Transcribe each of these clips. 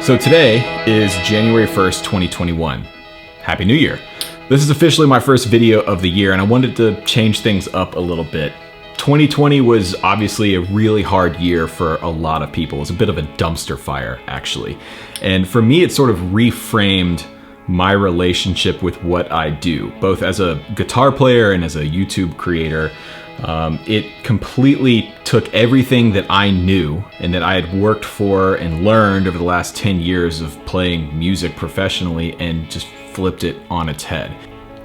So today is January 1st, 2021. Happy New Year. This is officially my first video of the year and I wanted to change things up a little bit. 2020 was obviously a really hard year for a lot of people. It was a bit of a dumpster fire, actually. And for me, it sort of reframed my relationship with what I do, both as a guitar player and as a YouTube creator. It completely took everything that I knew and that I had worked for and learned over the last 10 years of playing music professionally and just flipped it on its head.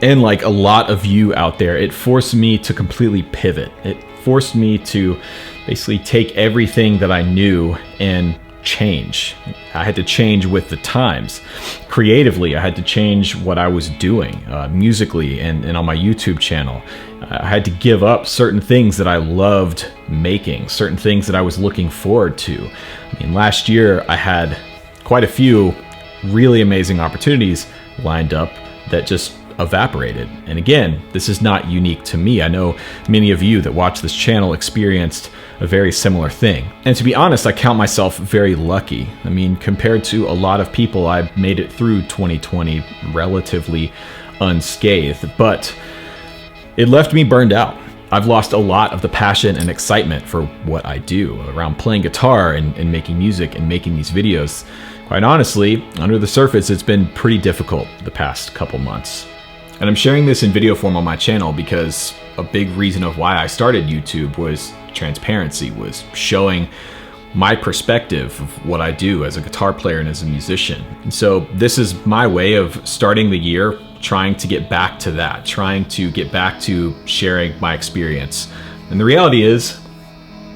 And like a lot of you out there, it forced me to completely pivot. It forced me to basically take everything that I knew and change. I had to change with the times. Creatively, I had to change what I was doing musically and on my YouTube channel. I had to give up certain things that I loved making, certain things that I was looking forward to. I mean, last year I had quite a few really amazing opportunities lined up that just evaporated. And again, this is not unique to me. I know many of you that watch this channel experienced a very similar thing. And to be honest, I count myself very lucky. I mean, compared to a lot of people, I made it through 2020 relatively unscathed, but it left me burned out. I've lost a lot of the passion and excitement for what I do around playing guitar and making music and making these videos. Quite honestly, under the surface, it's been pretty difficult the past couple months. And I'm sharing this in video form on my channel because a big reason of why I started YouTube was transparency, was showing my perspective of what I do as a guitar player and as a musician. And so this is my way of starting the year, trying to get back to that, trying to get back to sharing my experience. And the reality is,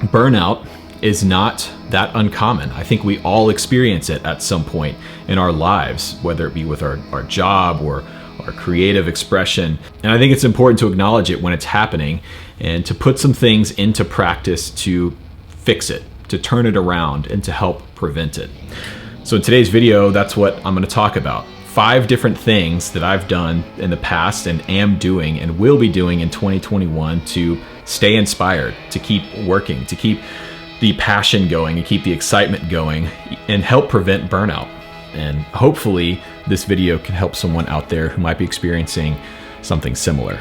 burnout is not that uncommon. I think we all experience it at some point in our lives, whether it be with our job or our creative expression. And I think it's important to acknowledge it when it's happening and to put some things into practice to fix it, to turn it around and to help prevent it. So in today's video, that's what I'm going to talk about. 5 different things that I've done in the past and am doing and will be doing in 2021 to stay inspired, to keep working, to keep the passion going and keep the excitement going and help prevent burnout. And hopefully this video can help someone out there who might be experiencing something similar.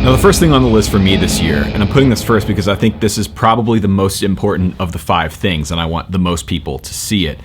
Now, the first thing on the list for me this year, and I'm putting this first because I think this is probably the most important of the 5 things and I want the most people to see it.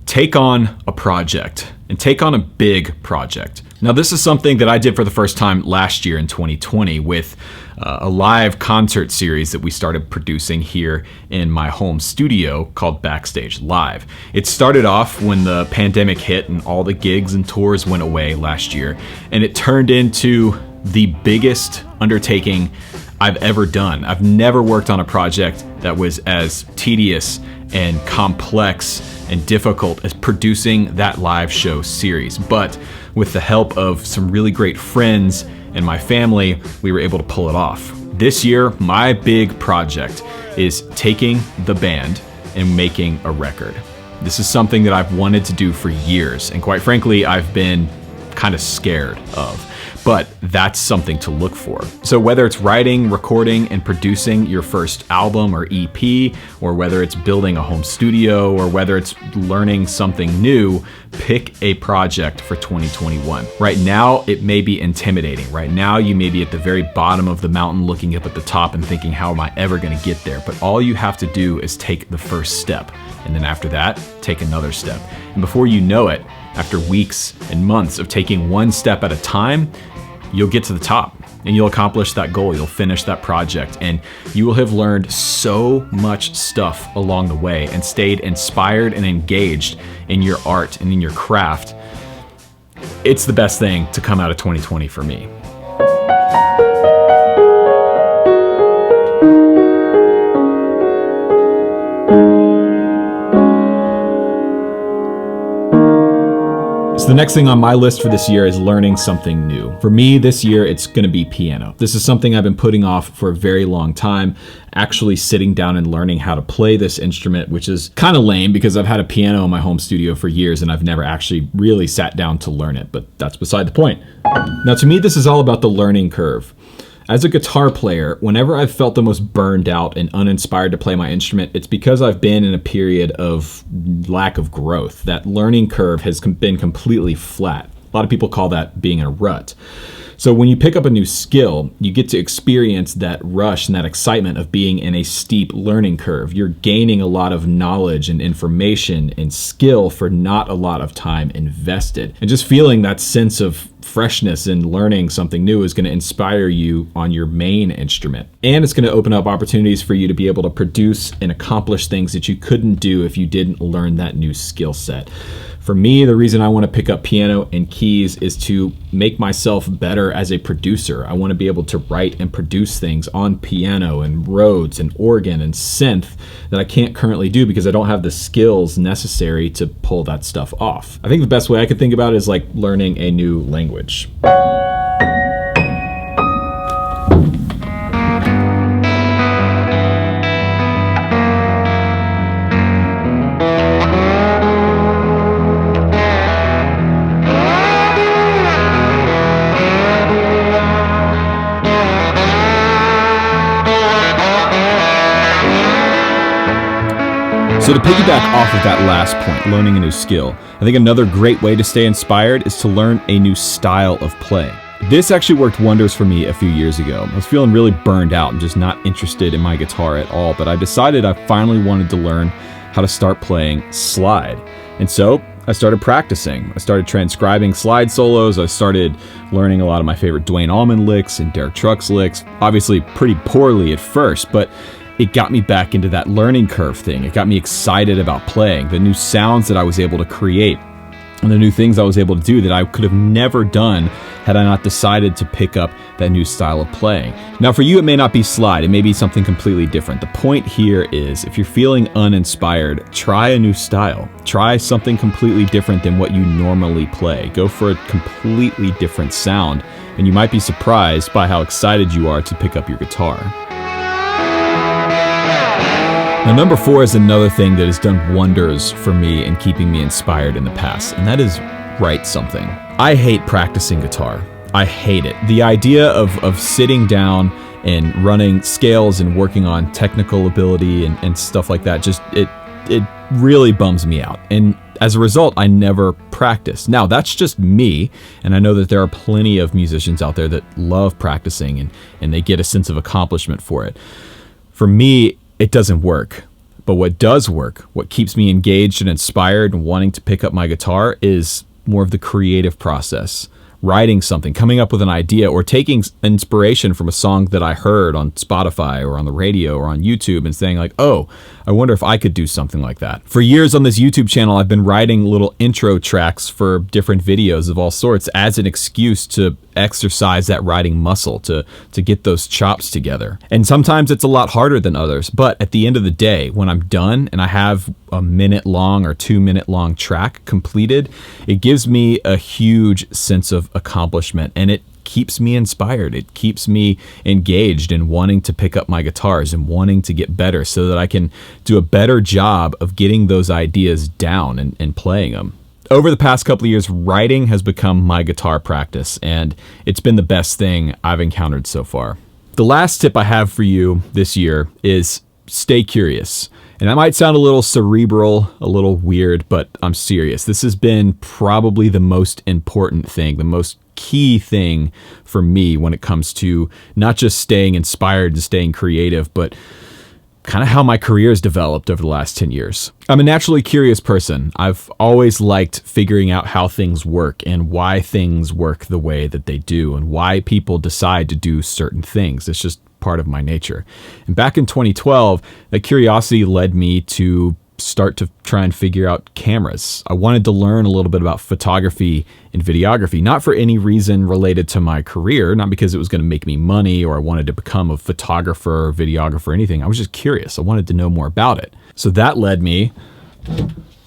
Take on a project, and take on a big project. Now, this is something that I did for the first time last year in 2020 with a live concert series that we started producing here in my home studio called BACKSTAGE Live. It started off when the pandemic hit and all the gigs and tours went away last year, and it turned into the biggest undertaking I've ever done. I've never worked on a project that was as tedious and complex and difficult as producing that live show series. But with the help of some really great friends and my family, we were able to pull it off. This year, my big project is taking the band and making a record. This is something that I've wanted to do for years, and quite frankly, I've been kind of scared of. But that's something to look for. So whether it's writing, recording, and producing your first album or EP, or whether it's building a home studio, or whether it's learning something new, pick a project for 2021. Right now, it may be intimidating. Right now, you may be at the very bottom of the mountain looking up at the top and thinking, how am I ever gonna get there? But all you have to do is take the first step. And then after that, take another step. And before you know it, after weeks and months of taking one step at a time, you'll get to the top and you'll accomplish that goal. You'll finish that project and you will have learned so much stuff along the way and stayed inspired and engaged in your art and in your craft. It's the best thing to come out of 2020 for me. So the next thing on my list for this year is learning something new. For me this year, it's gonna be piano. This is something I've been putting off for a very long time, actually sitting down and learning how to play this instrument, which is kind of lame because I've had a piano in my home studio for years and I've never actually really sat down to learn it, but that's beside the point. Now to me, this is all about the learning curve. As a guitar player, whenever I've felt the most burned out and uninspired to play my instrument, it's because I've been in a period of lack of growth. That learning curve has been completely flat. A lot of people call that being in a rut. So when you pick up a new skill, you get to experience that rush and that excitement of being in a steep learning curve. You're gaining a lot of knowledge and information and skill for not a lot of time invested. And just feeling that sense of freshness in learning something new is going to inspire you on your main instrument. And it's going to open up opportunities for you to be able to produce and accomplish things that you couldn't do if you didn't learn that new skill set. For me, the reason I want to pick up piano and keys is to make myself better as a producer. I want to be able to write and produce things on piano and Rhodes and organ and synth that I can't currently do because I don't have the skills necessary to pull that stuff off. I think the best way I could think about it is like learning a new language. So to piggyback off of that last point, learning a new skill, I think another great way to stay inspired is to learn a new style of playing. This actually worked wonders for me a few years ago. I was feeling really burned out and just not interested in my guitar at all, but I decided I finally wanted to learn how to start playing slide. And so I started practicing. I started transcribing slide solos. I started learning a lot of my favorite Dwayne Allman licks and Derek Trucks licks, obviously pretty poorly at first, but it got me back into that learning curve thing. It got me excited about playing, the new sounds that I was able to create, and the new things I was able to do that I could have never done had I not decided to pick up that new style of playing. Now for you, it may not be slide, it may be something completely different. The point here is, if you're feeling uninspired, try a new style. Try something completely different than what you normally play. Go for a completely different sound, and you might be surprised by how excited you are to pick up your guitar. Now, number 4 is another thing that has done wonders for me in keeping me inspired in the past, and that is write something. I hate practicing guitar. I hate it. The idea of sitting down and running scales and working on technical ability and stuff like that, just it really bums me out. And as a result, I never practice. Now, that's just me, and I know that there are plenty of musicians out there that love practicing and they get a sense of accomplishment for it. For me, it doesn't work. But what does work, what keeps me engaged and inspired and wanting to pick up my guitar, is more of the creative process. Writing something, coming up with an idea, or taking inspiration from a song that I heard on Spotify or on the radio or on YouTube and saying like, oh, I wonder if I could do something like that. For years on this YouTube channel, I've been writing little intro tracks for different videos of all sorts as an excuse to exercise that writing muscle, to get those chops together. And sometimes it's a lot harder than others, but at the end of the day, when I'm done and I have a minute-long or 2-minute-long track completed, it gives me a huge sense of accomplishment, and it keeps me inspired. It keeps me engaged in wanting to pick up my guitars and wanting to get better so that I can do a better job of getting those ideas down and playing them. Over the past couple of years, writing has become my guitar practice, and it's been the best thing I've encountered so far. The last tip I have for you this year is stay curious. And that might sound a little cerebral, a little weird, but I'm serious. This has been probably the most important thing, the most key thing for me when it comes to not just staying inspired and staying creative, but kind of how my career has developed over the last 10 years. I'm a naturally curious person. I've always liked figuring out how things work and why things work the way that they do and why people decide to do certain things. It's just part of my nature. And back in 2012, that curiosity led me to start to try and figure out cameras. I wanted to learn a little bit about photography and videography, not for any reason related to my career, not because it was going to make me money or I wanted to become a photographer or videographer or anything. I was just curious. I wanted to know more about it. So that led me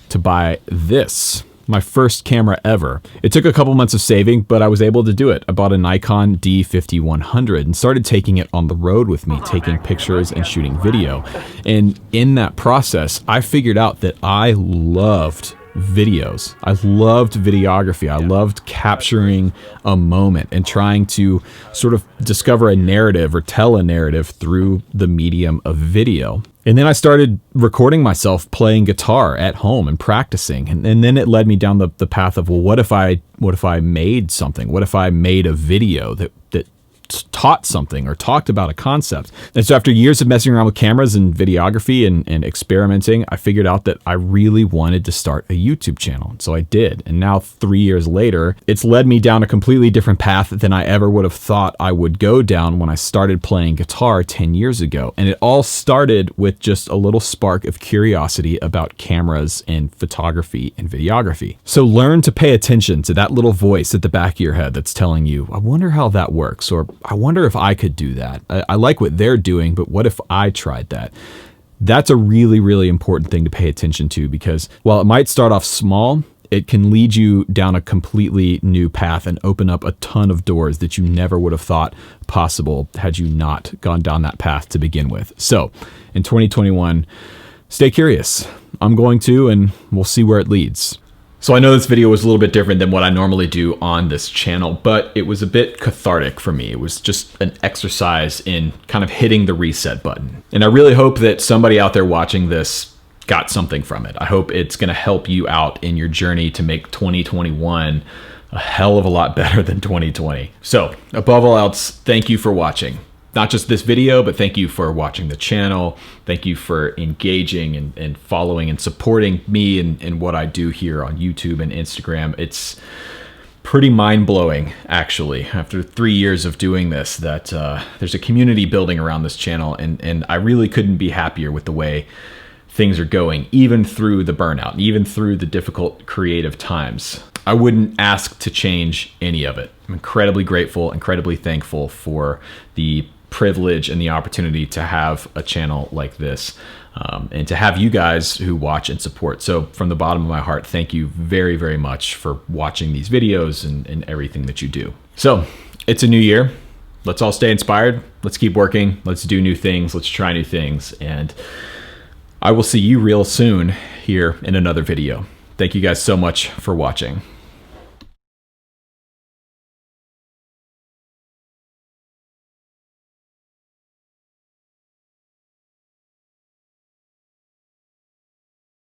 to buy this. my first camera ever. It took a couple months of saving, but I was able to do it. I bought a Nikon D5100 and started taking it on the road with me, taking pictures and shooting video. And in that process, I figured out that I loved videos. I loved videography. I loved capturing a moment and trying to sort of discover a narrative or tell a narrative through the medium of video. And then I started recording myself playing guitar at home and practicing. And then it led me down the path of, well, what if I made something? What if I made a video that taught something or talked about a concept? And so after years of messing around with cameras and videography and experimenting, I figured out that I really wanted to start a YouTube channel. So I did. And now 3 years later, it's led me down a completely different path than I ever would have thought I would go down when I started playing guitar 10 years ago. And it all started with just a little spark of curiosity about cameras and photography and videography. So learn to pay attention to that little voice at the back of your head that's telling you, I wonder how that works, or I wonder if I could do that. I like what they're doing, but what if I tried that? That's a really, really important thing to pay attention to, because while it might start off small, it can lead you down a completely new path and open up a ton of doors that you never would have thought possible had you not gone down that path to begin with. So in 2021, stay curious. I'm going to, and we'll see where it leads. So I know this video was a little bit different than what I normally do on this channel, but it was a bit cathartic for me. It was just an exercise in kind of hitting the reset button. And I really hope that somebody out there watching this got something from it. I hope it's going to help you out in your journey to make 2021 a hell of a lot better than 2020. So above all else, thank you for watching. Not just this video, but thank you for watching the channel. Thank you for engaging and following and supporting me and what I do here on YouTube and Instagram. It's pretty mind-blowing, actually, after 3 years of doing this, that there's a community building around this channel, and I really couldn't be happier with the way things are going, even through the burnout, even through the difficult creative times. I wouldn't ask to change any of it. I'm incredibly grateful, incredibly thankful for the privilege and the opportunity to have a channel like this, and to have you guys who watch and support. So from the bottom of my heart, thank you very, very much for watching these videos and everything that you do. So it's a new year. Let's all stay inspired. Let's keep working. Let's do new things. Let's try new things. And I will see you real soon here in another video. Thank you guys so much for watching.